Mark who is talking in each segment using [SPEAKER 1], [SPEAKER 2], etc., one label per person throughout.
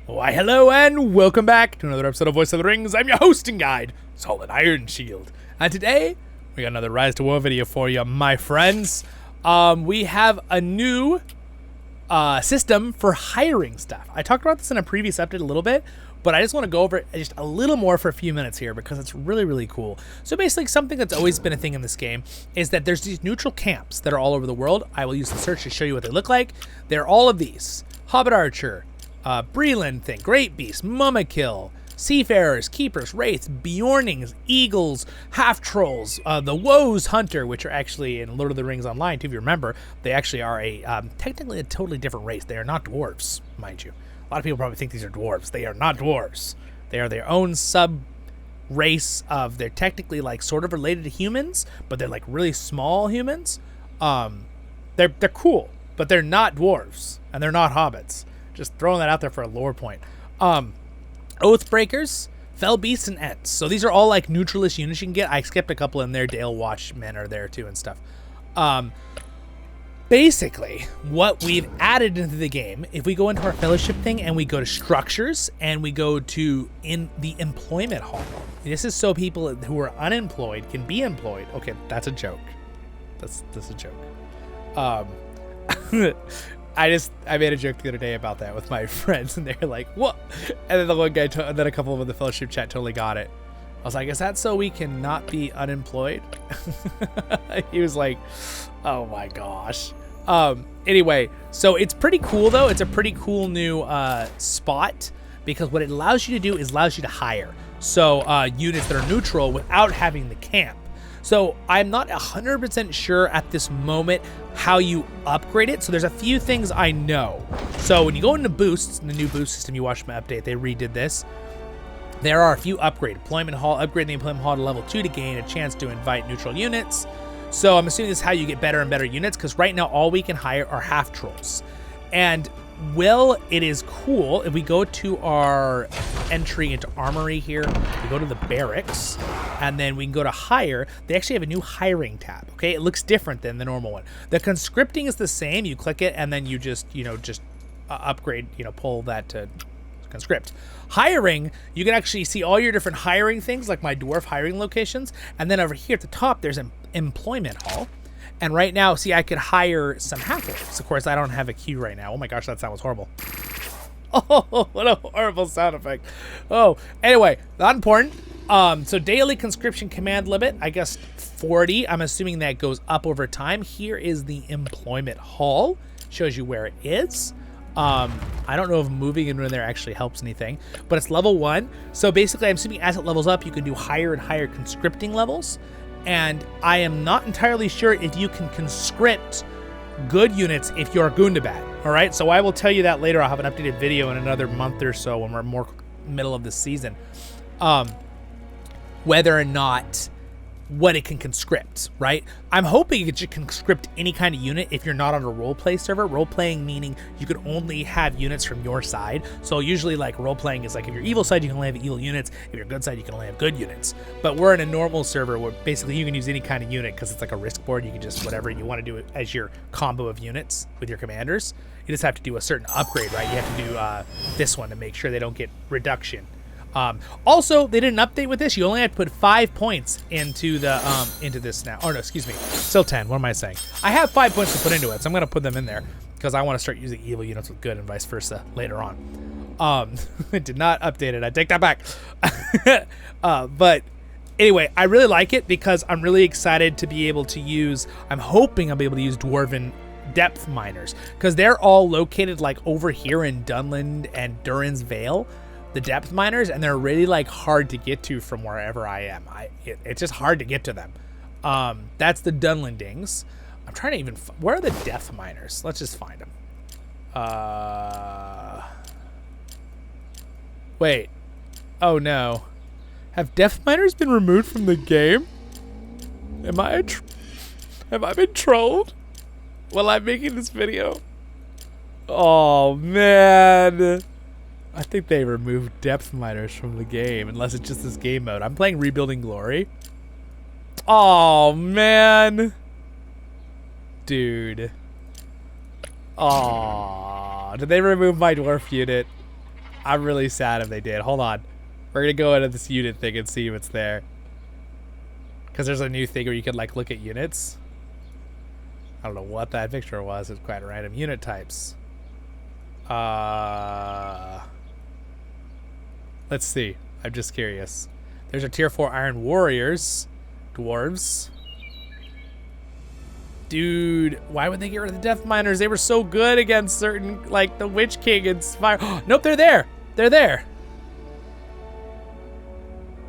[SPEAKER 1] Why, hello and welcome back to another episode of Voice of the Rings. I'm your hosting guide, Zollin Ironshield. And today, we got another RiseToWar video for you, my friends. We have a new system for hiring stuff. I talked about this in a previous update a little bit, but I just want to go over it just a little more for a few minutes here because it's really, really cool. So basically, something that's always been a thing in this game is that there's these neutral camps that are all over the world. I will use the search to show you what they look like. They're all of these. Hobbit Archer, Breland thing, Great Beast, Mumakil, Seafarers, Keepers, Wraiths, Bjornings, Eagles, Half-Trolls, the Woes Hunter, which are actually in Lord of the Rings Online, too, if you remember. They actually are technically a totally different race. They are not dwarves, mind you. A lot of people probably think these are dwarves. They are not dwarves. They are their own sub-race of, they're technically like sort of related to humans, but they're like really small humans. They're cool, but they're not dwarves, and they're not hobbits. Just throwing that out there for a lore point. Oathbreakers, Fell Beasts, and Ents. So these are all like neutralist units you can get. I skipped a couple in there. Dale Watchmen are there too and stuff. Basically, what we've added into the game, if we go into our fellowship thing and we go to structures and we go to in the employment hall. This is so people who are unemployed can be employed. Okay, that's a joke. That's a joke. I made a joke the other day about that with my friends, and they're like, "What?" And then the one guy, and then a couple of them in the fellowship chat totally got it. I was like, "Is that so we can not be unemployed?" He was like, "Oh my gosh." Anyway, so it's pretty cool though. It's a pretty cool new spot because what it allows you to do is allows you to hire units that are neutral without having the camp. So I'm not 100% sure at this moment how you upgrade it. So there's a few things I know. So when you go into boosts, in the new boost system, you watched my update, they redid this. There are a few upgrades. Employment Hall, upgrade the Employment Hall to level 2 to gain a chance to invite neutral units. So I'm assuming this is how you get better and better units because right now all we can hire are half-trolls. And well, it is cool. If we go to our entry into armory here, we go to the barracks, and then we can go to hire. They actually have a new hiring tab, okay? It looks different than the normal one. The conscripting is the same. You click it, and then you just, upgrade, pull that to conscript. Hiring, you can actually see all your different hiring things, like my dwarf hiring locations, and then over here at the top, there's an employment hall. And right now, see, I could hire some half-orcs. Of course, I don't have a queue right now. Oh my gosh, that sound was horrible. Oh, what a horrible sound effect. Oh, anyway, not important. So daily conscription command limit, I guess 40. I'm assuming that goes up over time. Here is the employment hall. Shows you where it is. I don't know if moving in there actually helps anything, but it's level 1. So basically, I'm assuming as it levels up, you can do higher and higher conscripting levels. And I am not entirely sure if you can conscript good units if you're Gundabad. All right, so I will tell you that later. I'll have an updated video in another month or so when we're more middle of the season. Whether or not what it can conscript, right? I'm hoping it can conscript any kind of unit if you're not on a roleplay server. Roleplaying meaning you can only have units from your side. So usually like roleplaying is like if you're evil side, you can only have evil units. If you're good side, you can only have good units. But we're in a normal server where basically you can use any kind of unit because it's like a risk board. You can just whatever you want to do as your combo of units with your commanders. You just have to do a certain upgrade, right? You have to do this one to make sure they don't get reduction. Also, they did an update with this. You only have to put 5 points into the into this now. Oh no, excuse me, still 10. What am I saying? I have 5 points to put into it, so I'm gonna put them in there because I want to start using evil units with good and vice versa later on. I did not update it. I take that back. But anyway, I really like it because I'm really excited to be able to use. I'm hoping I'll be able to use Dwarven depth miners because they're all located like over here in Dunland and Durin's Vale. The depth miners, and they're really like hard to get to from wherever I am. It's just hard to get to them. That's the Dunlandings. I'm trying to even where are the depth miners? Let's just find them. Wait. Oh no. Have depth miners been removed from the game? Have I been trolled while I'm making this video? Oh man. I think they removed depth miners from the game, unless it's just this game mode. I'm playing Rebuilding Glory. Oh, man. Dude. Aw. Did they remove my dwarf unit? I'm really sad if they did. Hold on. We're going to go into this unit thing and see if it's there. Because there's a new thing where you can, like, look at units. I don't know what that picture was. It's quite random. Unit types. Let's see. I'm just curious. There's our tier 4 Iron Warriors. Dwarves. Dude, why would they get rid of the Death Miners? They were so good against certain, like, the Witch King and Spire. Nope, they're there. They're there.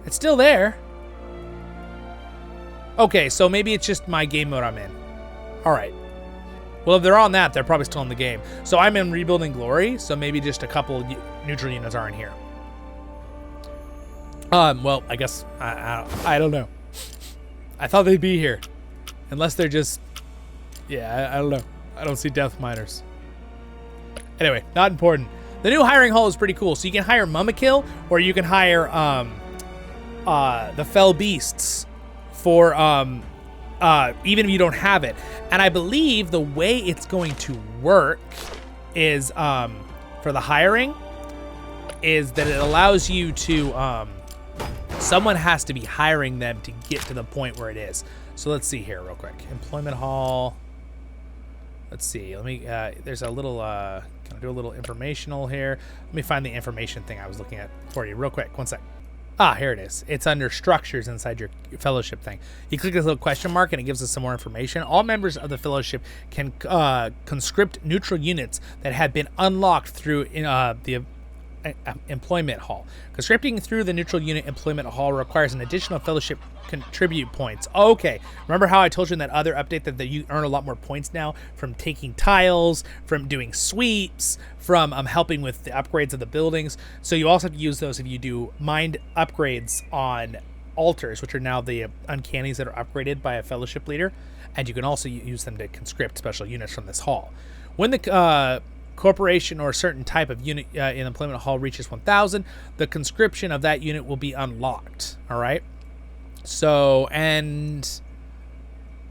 [SPEAKER 1] It's still there. Okay, so maybe it's just my game mode I'm in. All right. Well, if they're on that, they're probably still in the game. So I'm in Rebuilding Glory, so maybe just a couple neutral units aren't here. Well, I guess, I don't know. I thought they'd be here. Unless they're just, yeah, I don't know. I don't see Death Miners. Anyway, not important. The new hiring hall is pretty cool. So you can hire Mummakill, or you can hire, the Fell Beasts for, even if you don't have it. And I believe the way it's going to work is, for the hiring, is that it allows you to, someone has to be hiring them to get to the point where it is. So let's see here real quick. Employment hall. Let's see. Let me, there's a little, can I do a little informational here? Let me find the information thing I was looking at for you real quick. One sec. Ah, here it is. It's under structures inside your fellowship thing. You click this little question mark and it gives us some more information. All members of the fellowship can conscript neutral units that have been unlocked through the employment hall. Conscripting through the neutral unit employment hall requires an additional fellowship contribute points. Okay, remember how I told you in that other update that you earn a lot more points now from taking tiles, from doing sweeps, from helping with the upgrades of the buildings. So you also have to use those if you do mind upgrades on altars, which are now the uncannies that are upgraded by a fellowship leader, and you can also use them to conscript special units from this hall. When the corporation or a certain type of unit in employment hall reaches 1,000, the conscription of that unit will be unlocked. All right. So, and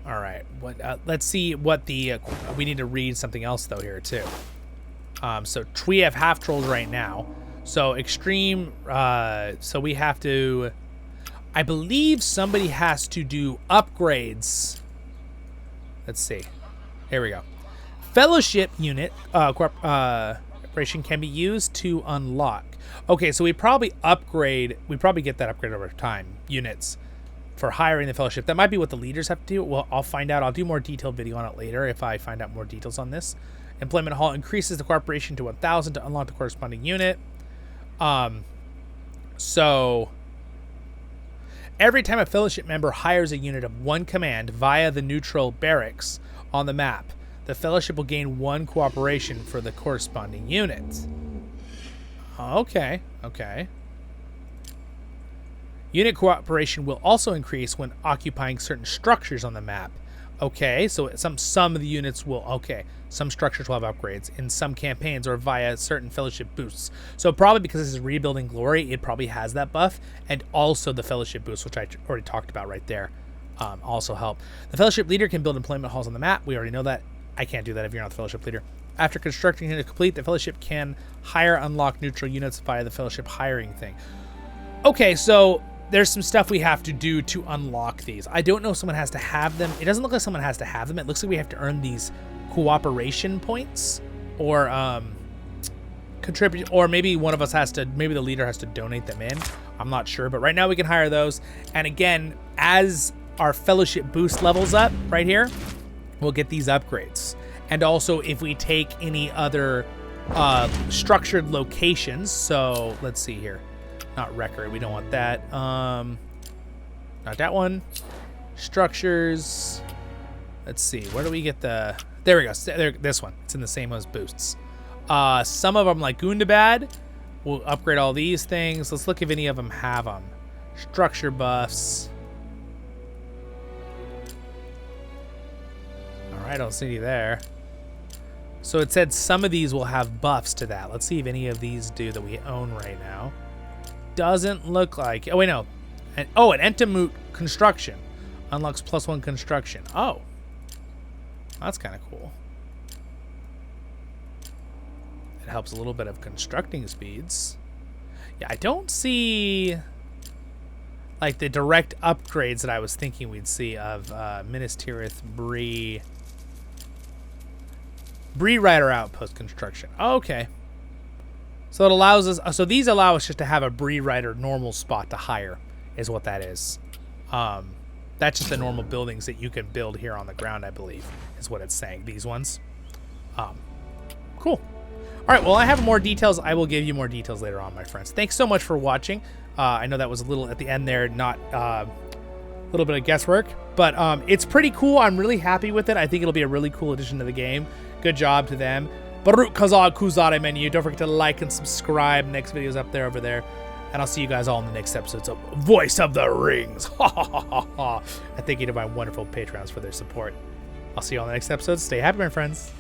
[SPEAKER 1] all right, what? Let's see what the we need to read something else though here too. So we have half trolls right now. So extreme. So we have to. I believe somebody has to do upgrades. Let's see. Here we go. Fellowship unit corporation can be used to unlock. Okay, so we probably get that upgrade over time. Units for hiring the fellowship. That might be what the leaders have to do. Well, I'll find out. I'll do more detailed video on it later if I find out more details on this. Employment hall increases the corporation to 1,000 to unlock the corresponding unit. So every time a fellowship member hires a unit of one command via the neutral barracks on the map, the fellowship will gain 1 cooperation for the corresponding unit. Okay, okay. Unit cooperation will also increase when occupying certain structures on the map. Okay, so some of the units will, okay, some structures will have upgrades in some campaigns or via certain fellowship boosts. So probably because this is Rebuilding Glory, it probably has that buff, and also the fellowship boost, which I already talked about right there, also help. The fellowship leader can build employment halls on the map. We already know that. I can't do that if you're not the fellowship leader. After constructing unit complete, the fellowship can hire unlock neutral units via the fellowship hiring thing. Okay, so there's some stuff we have to do to unlock these. I don't know if someone has to have them. It doesn't look like someone has to have them. It looks like we have to earn these cooperation points or contribute, or maybe one of us has to, maybe the leader has to donate them in. I'm not sure, but right now we can hire those. And again, as our fellowship boost levels up right here, we'll get these upgrades. And also if we take any other structured locations, so let's see here. Not record, we don't want that. Not that one. Structures. Let's see, where do we get the, there we go, there, this one. It's in the same as boosts. Some of them like Gundabad, we'll upgrade all these things. Let's look if any of them have them. Structure buffs. I don't see any there. So it said some of these will have buffs to that. Let's see if any of these do that we own right now. Doesn't look like. Oh, wait, no. An Entomute construction. Unlocks +1 construction. Oh. That's kind of cool. It helps a little bit of constructing speeds. Yeah, I don't see like the direct upgrades that I was thinking we'd see of Minas Tirith Bree Rider Outpost construction. Okay. So it allows us, so these allow us just to have a Bree Rider normal spot to hire, is what that is. That's just the normal buildings that you can build here on the ground, I believe, is what it's saying, these ones. Cool. All right, well, I have more details. I will give you more details later on, my friends. Thanks so much for watching. I know that was a little at the end there, not a little bit of guesswork, but it's pretty cool. I'm really happy with it. I think it'll be a really cool addition to the game. Good job to them. Baruch Kazad Kuzade menu. Don't forget to like and subscribe. Next video's up there, over there. And I'll see you guys all in the next episodes of Voice of the Rings. And thank you to my wonderful Patreons for their support. I'll see you all in the next episode. Stay happy, my friends.